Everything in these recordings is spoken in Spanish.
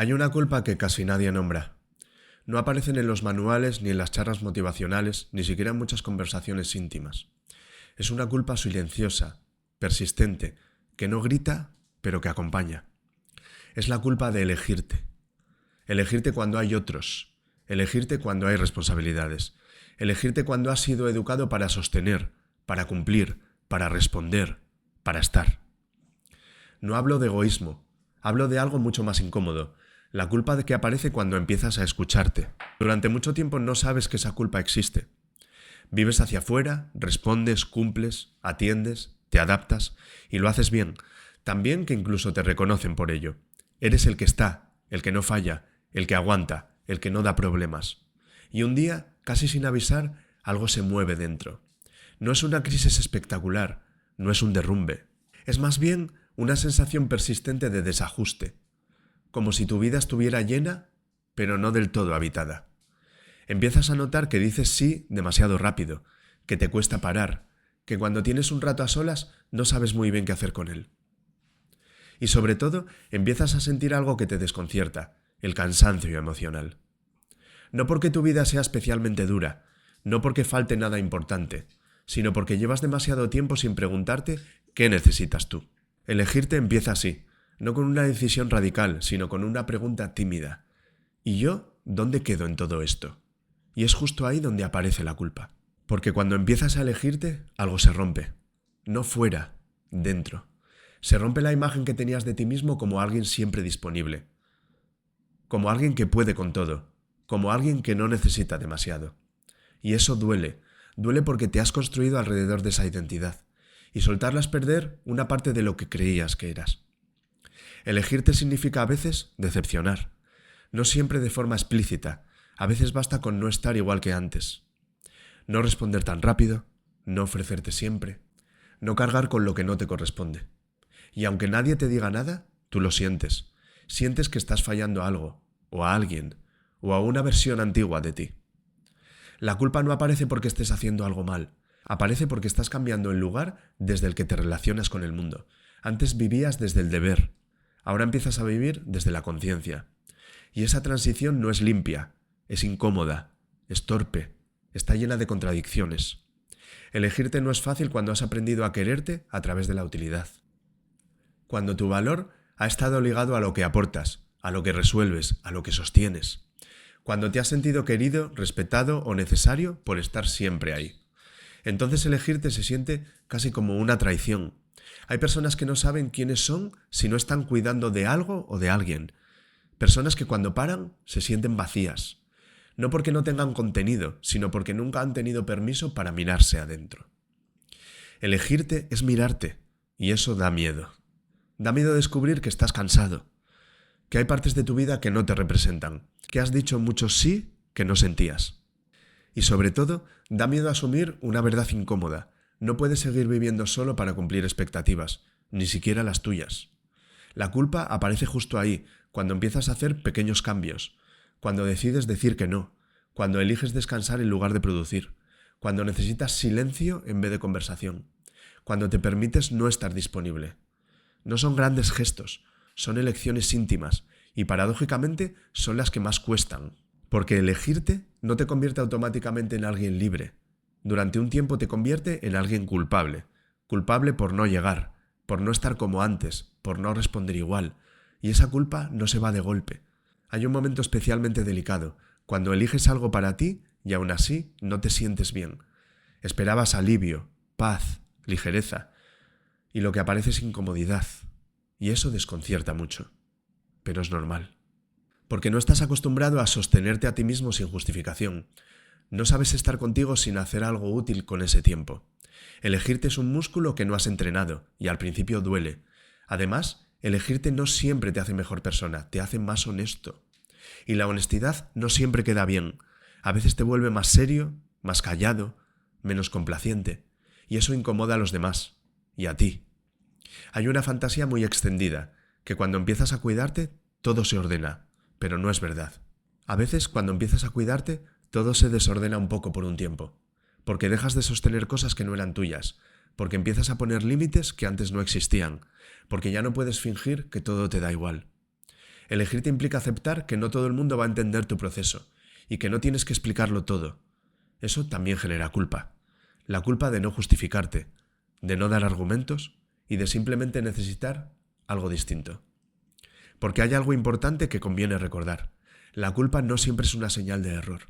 Hay una culpa que casi nadie nombra. No aparecen en los manuales, ni en las charlas motivacionales, ni siquiera en muchas conversaciones íntimas. Es una culpa silenciosa, persistente, que no grita, pero que acompaña. Es la culpa de elegirte. Elegirte cuando hay otros. Elegirte cuando hay responsabilidades. Elegirte cuando has sido educado para sostener, para cumplir, para responder, para estar. No hablo de egoísmo, hablo de algo mucho más incómodo, la culpa de que aparece cuando empiezas a escucharte. Durante mucho tiempo no sabes que esa culpa existe. Vives hacia afuera, respondes, cumples, atiendes, te adaptas y lo haces bien, tan bien que incluso te reconocen por ello. Eres el que está, el que no falla, el que aguanta, el que no da problemas. Y un día, casi sin avisar, algo se mueve dentro. No es una crisis espectacular, no es un derrumbe. Es más bien una sensación persistente de desajuste, como si tu vida estuviera llena, pero no del todo habitada. Empiezas a notar que dices sí demasiado rápido, que te cuesta parar, que cuando tienes un rato a solas no sabes muy bien qué hacer con él. Y sobre todo, empiezas a sentir algo que te desconcierta, el cansancio emocional. No porque tu vida sea especialmente dura, no porque falte nada importante, sino porque llevas demasiado tiempo sin preguntarte qué necesitas tú. Elegirte empieza así, no con una decisión radical, sino con una pregunta tímida. ¿Y yo dónde quedo en todo esto? Y es justo ahí donde aparece la culpa. Porque cuando empiezas a elegirte, algo se rompe. No fuera, dentro. Se rompe la imagen que tenías de ti mismo como alguien siempre disponible. Como alguien que puede con todo. Como alguien que no necesita demasiado. Y eso duele. Duele porque te has construido alrededor de esa identidad. Y soltarla es perder una parte de lo que creías que eras. Elegirte significa a veces decepcionar. No siempre de forma explícita. A veces basta con no estar igual que antes. No responder tan rápido, no ofrecerte siempre, no cargar con lo que no te corresponde. Y aunque nadie te diga nada, tú lo sientes. Sientes que estás fallando a algo, o a alguien, o a una versión antigua de ti. La culpa no aparece porque estés haciendo algo mal. Aparece porque estás cambiando el lugar desde el que te relacionas con el mundo. Antes vivías desde el deber. Ahora empiezas a vivir desde la conciencia. Y esa transición no es limpia, es incómoda, es torpe, está llena de contradicciones. Elegirte no es fácil cuando has aprendido a quererte a través de la utilidad. Cuando tu valor ha estado ligado a lo que aportas, a lo que resuelves, a lo que sostienes. Cuando te has sentido querido, respetado o necesario por estar siempre ahí. Entonces elegirte se siente casi como una traición. Hay personas que no saben quiénes son si no están cuidando de algo o de alguien. Personas que cuando paran se sienten vacías. No porque no tengan contenido, sino porque nunca han tenido permiso para mirarse adentro. Elegirte es mirarte, y eso da miedo. Da miedo descubrir que estás cansado, que hay partes de tu vida que no te representan, que has dicho muchos sí que no sentías. Y sobre todo, da miedo asumir una verdad incómoda. No puedes seguir viviendo solo para cumplir expectativas, ni siquiera las tuyas. La culpa aparece justo ahí, cuando empiezas a hacer pequeños cambios, cuando decides decir que no, cuando eliges descansar en lugar de producir, cuando necesitas silencio en vez de conversación, cuando te permites no estar disponible. No son grandes gestos, son elecciones íntimas y paradójicamente son las que más cuestan. Porque elegirte no te convierte automáticamente en alguien libre. Durante un tiempo te convierte en alguien culpable. Culpable por no llegar, por no estar como antes, por no responder igual. Y esa culpa no se va de golpe. Hay un momento especialmente delicado, cuando eliges algo para ti y aún así no te sientes bien. Esperabas alivio, paz, ligereza. Y lo que aparece es incomodidad. Y eso desconcierta mucho. Pero es normal. Porque no estás acostumbrado a sostenerte a ti mismo sin justificación. No sabes estar contigo sin hacer algo útil con ese tiempo. Elegirte es un músculo que no has entrenado y al principio duele. Además, elegirte no siempre te hace mejor persona, te hace más honesto. Y la honestidad no siempre queda bien. A veces te vuelve más serio, más callado, menos complaciente. Y eso incomoda a los demás y a ti. Hay una fantasía muy extendida, que cuando empiezas a cuidarte, todo se ordena. Pero no es verdad. A veces, cuando empiezas a cuidarte, todo se desordena un poco por un tiempo. Porque dejas de sostener cosas que no eran tuyas. Porque empiezas a poner límites que antes no existían. Porque ya no puedes fingir que todo te da igual. Elegirte implica aceptar que no todo el mundo va a entender tu proceso y que no tienes que explicarlo todo. Eso también genera culpa. La culpa de no justificarte, de no dar argumentos y de simplemente necesitar algo distinto. Porque hay algo importante que conviene recordar. La culpa no siempre es una señal de error.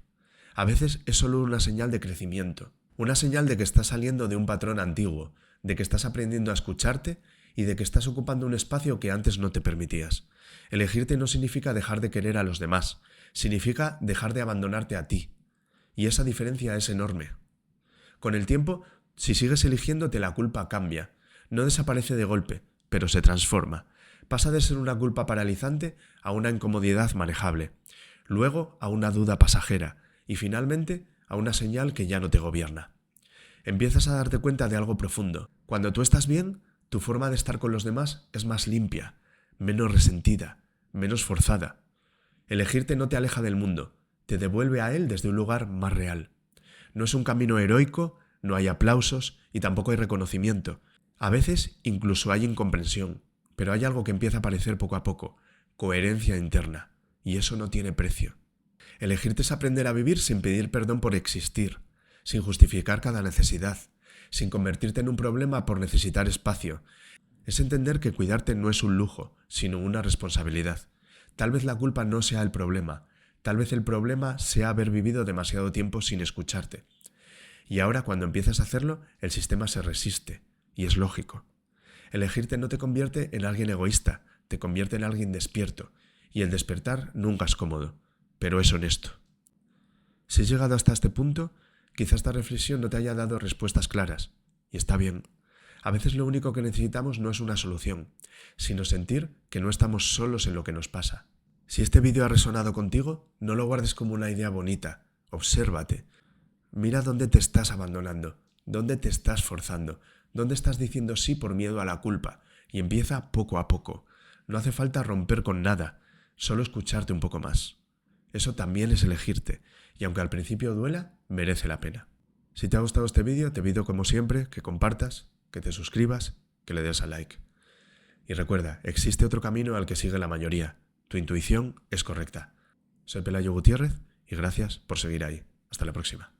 A veces es solo una señal de crecimiento. Una señal de que estás saliendo de un patrón antiguo, de que estás aprendiendo a escucharte y de que estás ocupando un espacio que antes no te permitías. Elegirte no significa dejar de querer a los demás, significa dejar de abandonarte a ti. Y esa diferencia es enorme. Con el tiempo, si sigues eligiéndote, la culpa cambia. No desaparece de golpe, pero se transforma. Pasa de ser una culpa paralizante a una incomodidad manejable, luego a una duda pasajera y finalmente a una señal que ya no te gobierna. Empiezas a darte cuenta de algo profundo. Cuando tú estás bien, tu forma de estar con los demás es más limpia, menos resentida, menos forzada. Elegirte no te aleja del mundo, te devuelve a él desde un lugar más real. No es un camino heroico, no hay aplausos y tampoco hay reconocimiento. A veces incluso hay incomprensión, pero hay algo que empieza a aparecer poco a poco, coherencia interna, y eso no tiene precio. Elegirte es aprender a vivir sin pedir perdón por existir, sin justificar cada necesidad, sin convertirte en un problema por necesitar espacio. Es entender que cuidarte no es un lujo, sino una responsabilidad. Tal vez la culpa no sea el problema, tal vez el problema sea haber vivido demasiado tiempo sin escucharte. Y ahora cuando empiezas a hacerlo, el sistema se resiste, y es lógico. Elegirte no te convierte en alguien egoísta, te convierte en alguien despierto, y el despertar nunca es cómodo, pero es honesto. Si has llegado hasta este punto, quizás esta reflexión no te haya dado respuestas claras, y está bien. A veces lo único que necesitamos no es una solución, sino sentir que no estamos solos en lo que nos pasa. Si este vídeo ha resonado contigo, no lo guardes como una idea bonita, obsérvate. Mira dónde te estás abandonando, dónde te estás forzando, dónde estás diciendo sí por miedo a la culpa, y empieza poco a poco. No hace falta romper con nada, solo escucharte un poco más. Eso también es elegirte, y aunque al principio duela, merece la pena. Si te ha gustado este vídeo, te pido como siempre que compartas, que te suscribas, que le des a like. Y recuerda, existe otro camino al que sigue la mayoría. Tu intuición es correcta. Soy Pelayo Gutiérrez y gracias por seguir ahí. Hasta la próxima.